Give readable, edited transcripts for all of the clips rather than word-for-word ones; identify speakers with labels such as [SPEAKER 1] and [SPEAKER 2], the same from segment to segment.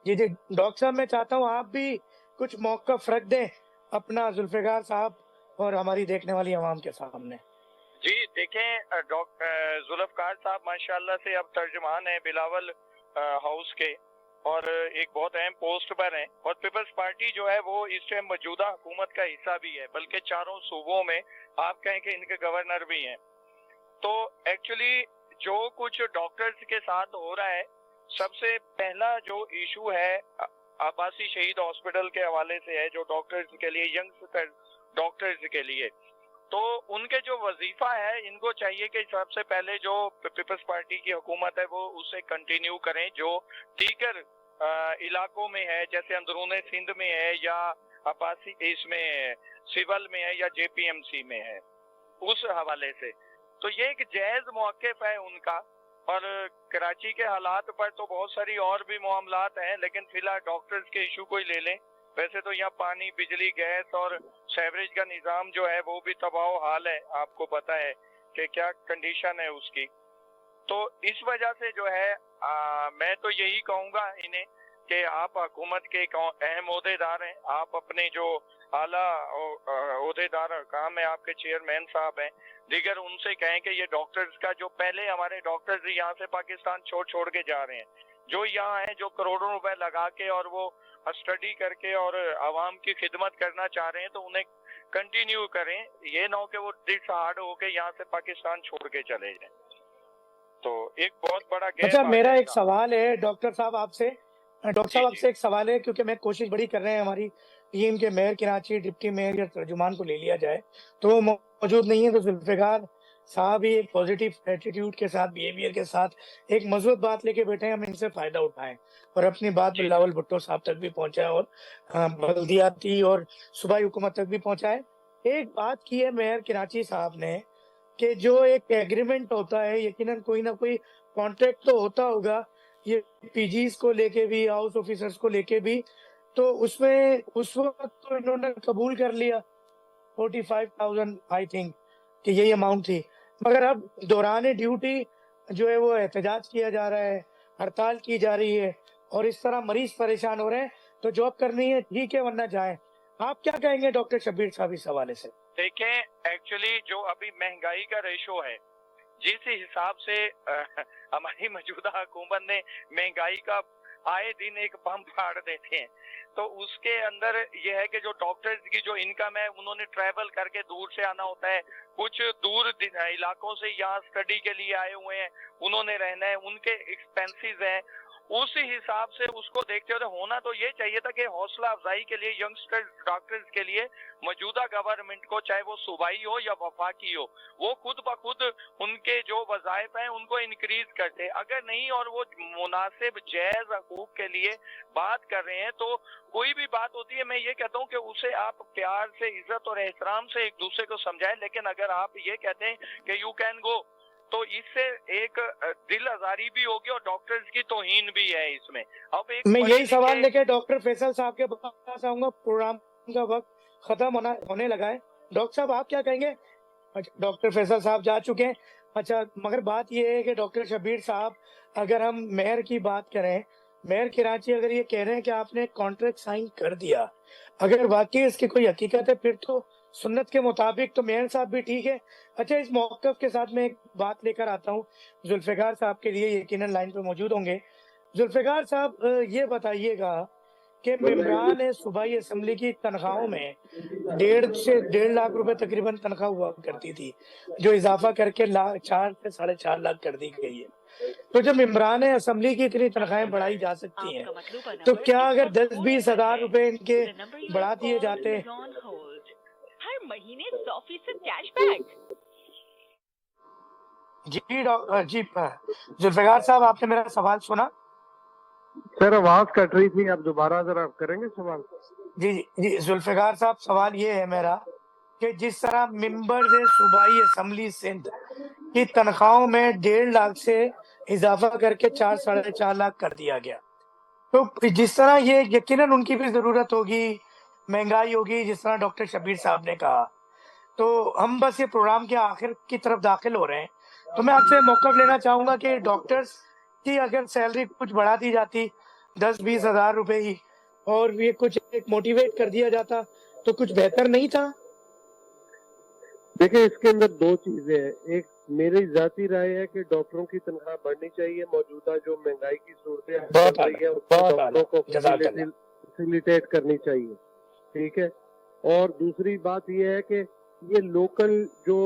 [SPEAKER 1] جی جی doctor صاحب، میں چاہتا ہوں آپ بھی کچھ موقف رکھ دیں اپنا ذوالفقار صاحب اور ہماری دیکھنے والی عوام کے سامنے۔
[SPEAKER 2] جی دیکھیں، ڈاکٹر ذوالفقار صاحب ماشاءاللہ سے اب ترجمان ہیں بلاول ہاؤس کے، اور ایک بہت اہم پوسٹ پر ہیں، اور پیپلز پارٹی جو ہے وہ اس ٹائم موجودہ حکومت کا حصہ بھی ہے، بلکہ چاروں صوبوں میں آپ کہیں کہ ان کے گورنر بھی ہیں۔ تو ایکچولی جو کچھ ڈاکٹرز کے ساتھ ہو رہا ہے، سب سے پہلا جو ایشو ہے عباسی شہید ہاسپٹل کے حوالے سے ہے، جو ڈاکٹرز کے لیے، ینگسٹر ڈاکٹرز کے لیے، تو ان کے جو وظیفہ ہے، ان کو چاہیے کہ سب سے پہلے جو پیپلز پارٹی کی حکومت ہے وہ اسے کنٹینیو کریں، جو دیگر علاقوں میں ہے، جیسے اندرون سندھ میں ہے، یا عباسی اس میں سول میں ہے، یا جے پی ایم سی میں ہے، اس حوالے سے تو یہ ایک جائز موقف ہے ان کا۔ اور کراچی کے حالات پر تو بہت ساری اور بھی معاملات ہیں، لیکن فی الحال ڈاکٹرز کے ایشو کو ہی لے لیں۔ ویسے تو یہاں پانی، بجلی، گیس اور سیوریج کا نظام جو ہے وہ بھی تباہ و حال ہے، آپ کو پتہ ہے کہ کیا کنڈیشن ہے اس کی۔ تو اس وجہ سے جو ہے میں تو یہی کہوں گا انہیں کہ آپ حکومت کے ایک اہم عہدے دار ہیں، آپ اپنے جو اعلیٰ عہدے دار کام ہے، آپ کے چیئرمین صاحب ہیں، دیگر ان سے کہیں کہ یہ ڈاکٹرز کا جو پہلے ہمارے ڈاکٹرز یہاں سے پاکستان چھوڑ کے جا رہے ہیں، جو یہاں ہیں، جو کروڑوں روپے لگا کے اور وہ اسٹڈی کر کے اور عوام کی خدمت کرنا چاہ رہے ہیں، تو انہیں کنٹینیو کریں، یہ نہ ہو کہ وہ ڈس ہارڈ ہو کے یہاں سے پاکستان چھوڑ کے چلے جائیں۔ تو ایک بہت بڑا
[SPEAKER 1] اچھا،
[SPEAKER 2] گیپ آ
[SPEAKER 1] میرا
[SPEAKER 2] جائے
[SPEAKER 1] ایک
[SPEAKER 2] گا۔
[SPEAKER 1] سوال ہے ڈاکٹر صاحب آپ سے،
[SPEAKER 2] جی
[SPEAKER 1] ایک سوال ہے، کیونکہ میں کوشش بڑی کر رہے ہیں ہماری ٹیم کے میئر کراچی، ڈپٹی میئر یا ترجمان کو لے لیا جائے، تو وہ موجود نہیں ہے، تو ذوالفقار صاحب ہی ایک پازیٹیو ایٹیٹیوڈ کے ساتھ، بیہیویئر کے ساتھ ایک مثبت بات لے کے بیٹھے ہیں، ہم ان سے فائدہ اٹھائیں اور اپنی بات
[SPEAKER 2] جی
[SPEAKER 1] بلاول بھٹو صاحب تک بھی پہنچائیں اور بلدیاتی اور صوبائی حکومت تک بھی پہنچائیں۔ ایک بات کی ہے میئر کراچی صاحب نے کہ جو ایک ایگریمنٹ ہوتا ہے، یقیناً کوئی نہ کوئی کانٹریکٹ تو ہوتا ہوگا، یہ پی جیز کو لے کے بھی، ہاؤس آفیسرز کو لے کے بھی، تو اس میں اس وقت تو انہوں نے قبول کر لیا 45,000 آئی تھنک کہ یہی اماؤنٹ تھی، مگر اب دوران ڈیوٹی جو ہے وہ احتجاج کیا جا رہا ہے، ہڑتال کی جا رہی ہے، اور اس طرح مریض پریشان ہو رہے ہیں، تو جاب کرنی ہے ٹھیک ہے ورنہ جائیں۔ آپ کیا کہیں گے ڈاکٹر شبیر صاحب اس حوالے سے؟
[SPEAKER 2] دیکھیں، ایکچولی جو ابھی مہنگائی کا ریشو ہے، جس حساب سے ہماری موجودہ حکومت نے مہنگائی کا آئے دن ایک بم پھاڑ دیتے ہیں، تو اس کے اندر یہ ہے کہ جو ڈاکٹرز کی جو انکم ہے، انہوں نے ٹریول کر کے دور سے آنا ہوتا ہے، کچھ دور علاقوں سے یہاں اسٹڈی کے لیے آئے ہوئے ہیں، انہوں نے رہنا ہے، ان کے ایکسپینسز ہیں، اس حساب سے اس کو دیکھتے ہوئے ہونا تو یہ چاہیے تھا کہ حوصلہ افزائی کے لیے ینگسٹر ڈاکٹرز کے لیے موجودہ گورنمنٹ کو، چاہے وہ صوبائی ہو یا وفاقی ہو، وہ خود بخود ان کے جو وظائف ہیں ان کو انکریز کرتے، اگر نہیں اور وہ مناسب جائز حقوق کے لیے بات کر رہے ہیں، تو کوئی بھی بات ہوتی ہے، میں یہ کہتا ہوں کہ اسے آپ پیار سے، عزت اور احترام سے ایک دوسرے کو سمجھائیں، لیکن اگر آپ یہ کہتے ہیں کہ یو کین گو، تو اس سے ایک دل آزاری بھی ہوگی اور ڈاکٹرز کی توہین بھی ہے اس میں۔ اب ایک
[SPEAKER 1] میں
[SPEAKER 2] پڑھے
[SPEAKER 1] یہی سوال
[SPEAKER 2] لکھے
[SPEAKER 1] لے کے ڈاکٹر فیصل صاحب کے پاس آؤں گا، پروگرام کا وقت ختم ہونے لگا ہے۔ ڈاکٹر صاحب آپ کیا کہیں گے؟ ڈاکٹر فیصل صاحب جا چکے ہیں، اچھا، مگر بات یہ ہے کہ ڈاکٹر شبیر صاحب، اگر ہم میئر کی بات کریں، میئر کراچی اگر یہ کہہ رہے ہیں کہ آپ نے کانٹریکٹ سائن کر دیا، اگر واقعی اس کی کوئی حقیقت ہے، پھر تو سنت کے مطابق تو میئر صاحب بھی ٹھیک ہے۔ اچھا، اس موقف کے ساتھ میں ایک بات لے کر آتا ہوں ذوالفقار صاحب کے لیے، یقیناً لائن پہ موجود ہوں گے۔ ذوالفقار صاحب، یہ بتائیے گا کہ ممبران صوبائی اسمبلی کی تنخواہوں میں 1.5 لاکھ روپے تقریباً تنخواہ ہوا کرتی تھی، جو اضافہ کر کے 4 سے 4.5 لاکھ کر دی گئی ہے۔ تو جب ممبران اسمبلی کی اتنی تنخواہیں بڑھائی جا سکتی ہیں، تو کیا اگر 10-20 ہزار روپے ان کے بڑھا دیے جاتے؟
[SPEAKER 3] ہر مہینے 100% کیش بیک۔
[SPEAKER 1] جی ذوالفقار صاحب، آپ نے میرا سوال سنا؟
[SPEAKER 4] سر آواز کٹ رہی تھی، آپ دوبارہ ذرا کریں گے سوال؟
[SPEAKER 1] جی ذوالفقار صاحب، سوال یہ ہے میرا کہ جس طرح ممبرز صوبائی اسمبلی سندھ کی تنخواہوں میں 1.5 لاکھ سے اضافہ کر کے 4-4.5 لاکھ کر دیا گیا، تو جس طرح یہ یقیناً ان کی بھی ضرورت ہوگی، مہنگائی ہوگی، جس طرح ڈاکٹر شبیر صاحب نے کہا، تو ہم بس یہ پروگرام کے آخر کی طرف داخل ہو رہے ہیں، تو میں آپ سے موقف لینا چاہوں گا کہ ڈاکٹرز کی اگر سیلری کچھ بڑھا دی جاتی، 10-20 हज़ार रुपए ही, और ये कुछ एक मोटिवेट कर दिया जाता तो कुछ बेहतर नहीं था?
[SPEAKER 4] देखिए, इसके अंदर दो चीजें हैं। एक मेरी जाती राय है कि डॉक्टरों की तनख्वाह बढ़नी चाहिए। मौजूदा जो महंगाई की सूरत
[SPEAKER 1] बहुत
[SPEAKER 4] चल रही है
[SPEAKER 1] आला,
[SPEAKER 4] उसमें
[SPEAKER 1] बहुत आला,
[SPEAKER 4] डॉक्टरों को
[SPEAKER 1] जज़ाकल्लाह।
[SPEAKER 4] फैसिलिटेट करनी चाहिए, ठीक है। और दूसरी बात यह है कि ये लोकल जो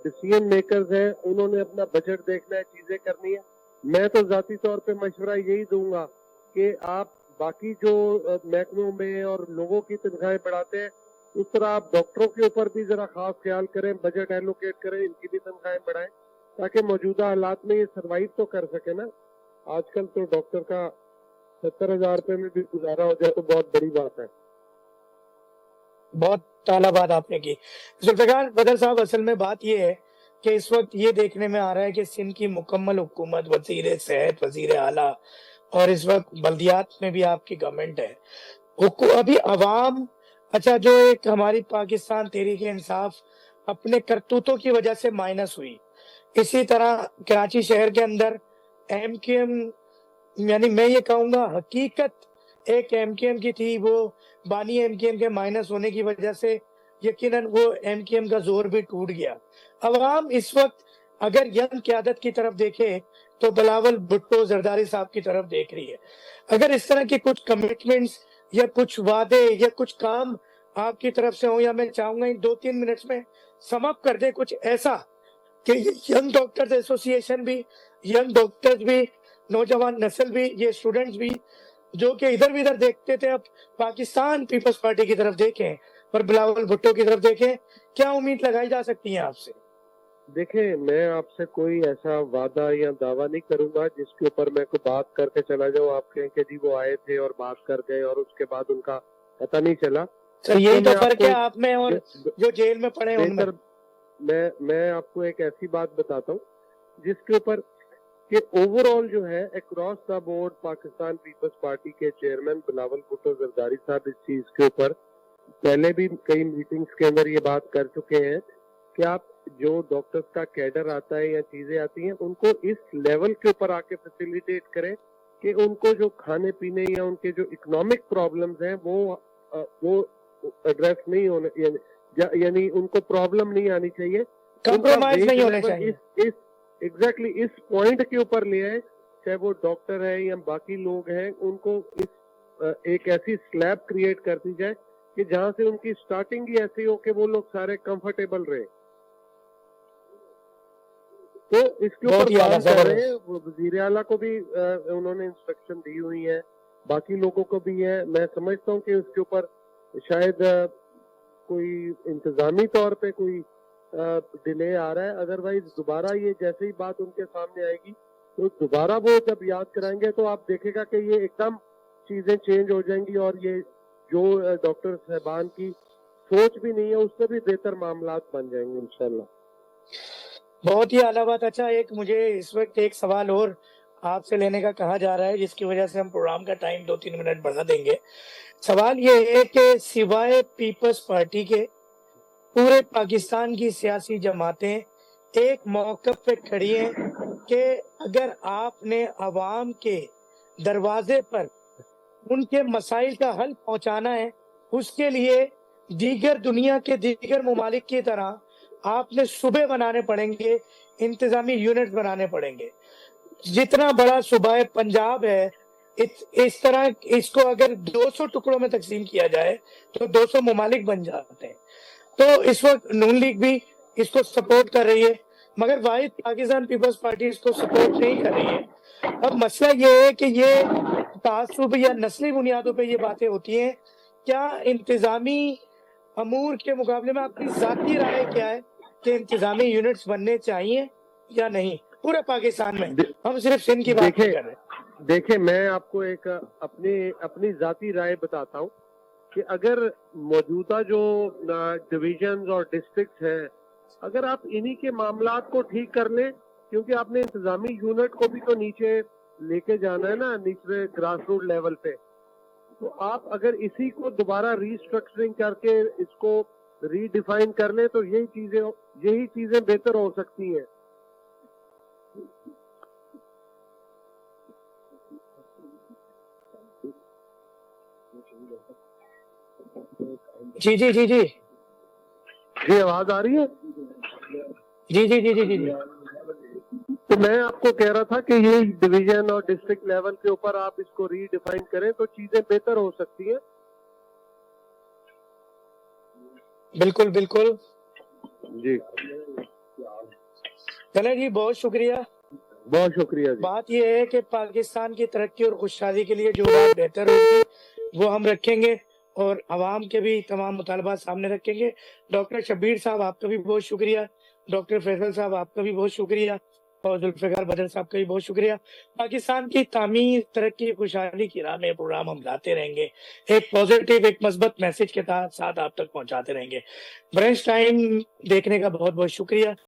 [SPEAKER 4] डिसीजन मेकर्स हैं उन्होंने अपना बजट देखना है, चीजें करनी है। मैं तो जाती तौर पे मशवरा यही दूंगा कि आप बाकी जो महकमों में और लोगों की तनख्वाहें बढ़ाते हैं उस तरह आप डॉक्टरों के ऊपर भी जरा खास ख्याल करें, बजट एलोकेट करें, इनकी भी तनख्वाहें बढ़ाएं ताकि मौजूदा हालात में ये सर्वाइव तो कर सके ना। आजकल तो डॉक्टर का 70,000 रुपए में भी गुजारा हो जाए तो बहुत बड़ी बात है।
[SPEAKER 1] बहुत आला बात आपने की। जुल्फ़िकार बदर साहब, असल में बात ये है कि इस वक़्त ये देखने में आ रहा है कि सिंध की मुकम्मल हुकूमत, वज़ीर सेहत, वज़ीर आला और इस वक़्त बल्दियात में भी आपकी गवर्नमेंट है। अभी अवाम, अच्छा, जो एक हमारी पाकिस्तान तहरीक-ए-इंसाफ अपने करतूतों की वजह से माइनस हुई, इसी तरह कराची शहर के अंदर एमक्यूएम, यानी मैं ये कहूँगा हकीकत एक एमक्यूएम की थी, वो बानी एमक्यूएम के माइनस होने की वजह से यकीनन वो एमक्यूएम का जोर भी टूट गया। अवाम इस वक्त अगर यंग क़यादत की तरफ देखे तो बिलावल भुट्टो जरदारी साहब की तरफ देख रही है। अगर इस तरह के कुछ कमिटमेंट्स या कुछ वादे या कुछ काम आपकी तरफ से हो, या मैं चाहूंगा इन 2-3 मिनट्स में सम अप कर दे कुछ ऐसा कि यंग डॉक्टर्स एसोसिएशन भी, यंग डॉक्टर्स भी, नौजवान नस्ल भी, ये स्टूडेंट्स भी जो कि इधर उधर देखते थे, अब पाकिस्तान पीपल्स पार्टी की तरफ देखें और बिलावल भुट्टो की तरफ देखें। क्या उम्मीद लगाई जा सकती है आपसे?
[SPEAKER 4] देखिए, मैं आपसे कोई ऐसा वादा या दावा नहीं करूंगा जिसके ऊपर मैं कोई बात करके चला जाऊं, आप कहें कि जी वो आए थे और बात कर गए और उसके बाद उनका पता नहीं चला।
[SPEAKER 1] सर, यही तो
[SPEAKER 4] मैं
[SPEAKER 1] फर्क
[SPEAKER 4] आपको
[SPEAKER 1] है आप में और जो जेल में पड़े हैं उनमें।
[SPEAKER 4] मैं आपको एक ऐसी बात बताता हूँ जिसके ऊपर कि ओवरऑल जो है across the board Pakistan peoples party के चेयरमैन बिलावल भुट्टो जरदारी साहब इस चीज के ऊपर पहले भी कई मीटिंग्स के अंदर ये बात कर चुके हैं कि आप जो डॉक्टर्स का कैडर आता है या चीजें आती हैं उनको इस लेवल के ऊपर आके फैसिलिटेट करें कि उनको जो खाने पीने या उनके जो इकोनॉमिक प्रॉब्लम्स हैं वो एड्रेस नहीं होने, यानी उनको प्रॉब्लम नहीं आनी चाहिए,
[SPEAKER 1] कंप्रोमाइज नहीं होने चाहिए।
[SPEAKER 4] इस एग्जैक्टली इस पॉइंट के ऊपर ले आए, चाहे वो डॉक्टर है या बाकी लोग हैं, उनको इस एक ऐसी स्लैब क्रिएट कर दी जाए कि जहां से उनकी स्टार्टिंग ही ऐसी हो कि वो लोग सारे कंफर्टेबल रहे। तो इसके ऊपर काम कर रहे हैं। वजीर आला को भी उन्होंने इंस्ट्रक्शन दी हुई है, बाकी लोगों को भी है। मैं समझता हूँ कि उसके ऊपर शायद कोई इंतजामी तौर पे कोई डिले आ रहा है। अदरवाइज दोबारा ये जैसे ही बात उनके सामने आएगी तो दोबारा वो जब याद कराएंगे तो आप देखेगा कि ये एकदम चीजें चेंज हो जाएंगी और ये जो डॉक्टर साहबान की सोच भी नहीं है उससे भी बेहतर मामलात बन जाएंगे इंशाल्लाह।
[SPEAKER 1] बहुत ही आला बात। अच्छा, एक मुझे इस वक्त एक सवाल और आपसे लेने का कहा जा रहा है जिसकी वजह से हम प्रोग्राम का टाइम 2-3 मिनट बढ़ा देंगे। सवाल ये है कि सिवाय पीपल्स पार्टी के पूरे पाकिस्तान की सियासी जमातें एक मौक़िफ़ पे खड़ी हैं कि अगर आपने अवाम के दरवाजे पर उनके मसाइल का हल पहुंचाना है, उसके लिए दीगर दुनिया के दीगर ममालिक की तरह आपने सूबे बनाने पड़ेंगे, इंतजामी यूनिट बनाने पड़ेंगे। जितना बड़ा सूबा पंजाब है, इस तरह इसको अगर 200 टुकड़ों में तकसीम किया जाए तो 200 ममालिक बन जाते हैं। तो इस वक्त नून लीग भी इसको सपोर्ट कर रही है, मगर वाहिद पाकिस्तान पीपल्स पार्टी इसको सपोर्ट नहीं कर रही है। अब मसला ये है कि ये तासुब या नस्ली बुनियादों पे ये बातें होती हैं। क्या इंतजामी अमूर के मुकाबले में आपकी जाती राय क्या है कि इंतजामी यूनिट्स बनने चाहिए या नहीं पूरे पाकिस्तान में? हम सिर्फ सिंध की बात कर रहे हैं।
[SPEAKER 4] देखिए, मैं आपको एक अपनी जाती राय बताता हूँ कि अगर मौजूदा जो डिविजन्स और डिस्ट्रिक्ट्स हैं, अगर आप इन्हीं के मामलात को ठीक कर लें, क्योंकि आपने इंतजामी यूनिट को भी तो नीचे लेके जाना है ना, नीचे ग्रास रूट लेवल पे, तो आप अगर इसी को दोबारा रीस्ट्रक्चरिंग करके इसको रीडिफाइन कर लें तो यही चीजें बेहतर हो सकती हैं।
[SPEAKER 1] जी जी जी जी
[SPEAKER 4] जी आवाज आ रही है?
[SPEAKER 1] जी जी जी जी जी जी
[SPEAKER 4] तो मैं आपको कह रहा था कि ये डिवीजन और डिस्ट्रिक्ट लेवल के ऊपर आप इसको रीडिफाइन करें तो चीजें बेहतर हो सकती हैं।
[SPEAKER 1] बिल्कुल बिल्कुल।
[SPEAKER 4] जी
[SPEAKER 1] चले जी, बहुत शुक्रिया।
[SPEAKER 4] बहुत शुक्रिया जी।
[SPEAKER 1] बात यह है कि पाकिस्तान की तरक्की और खुशहाली के लिए जो बात बेहतर होगी वो हम रखेंगे और आवाम के भी तमाम मुतालबात सामने रखेंगे। डॉक्टर शब्बीर साहब आपका भी बहुत शुक्रिया, डॉक्टर फैसल साहब आपका भी बहुत शुक्रिया और जुल्फ़िकार बदर साहब का भी बहुत शुक्रिया। पाकिस्तान की तामीर, तरक्की, खुशहाली की राह में प्रोग्राम हम लाते रहेंगे, एक पॉजिटिव, एक मस्बत मैसेज के साथ आप तक पहुंचाते रहेंगे। ब्रंच टाइम देखने का बहुत बहुत शुक्रिया।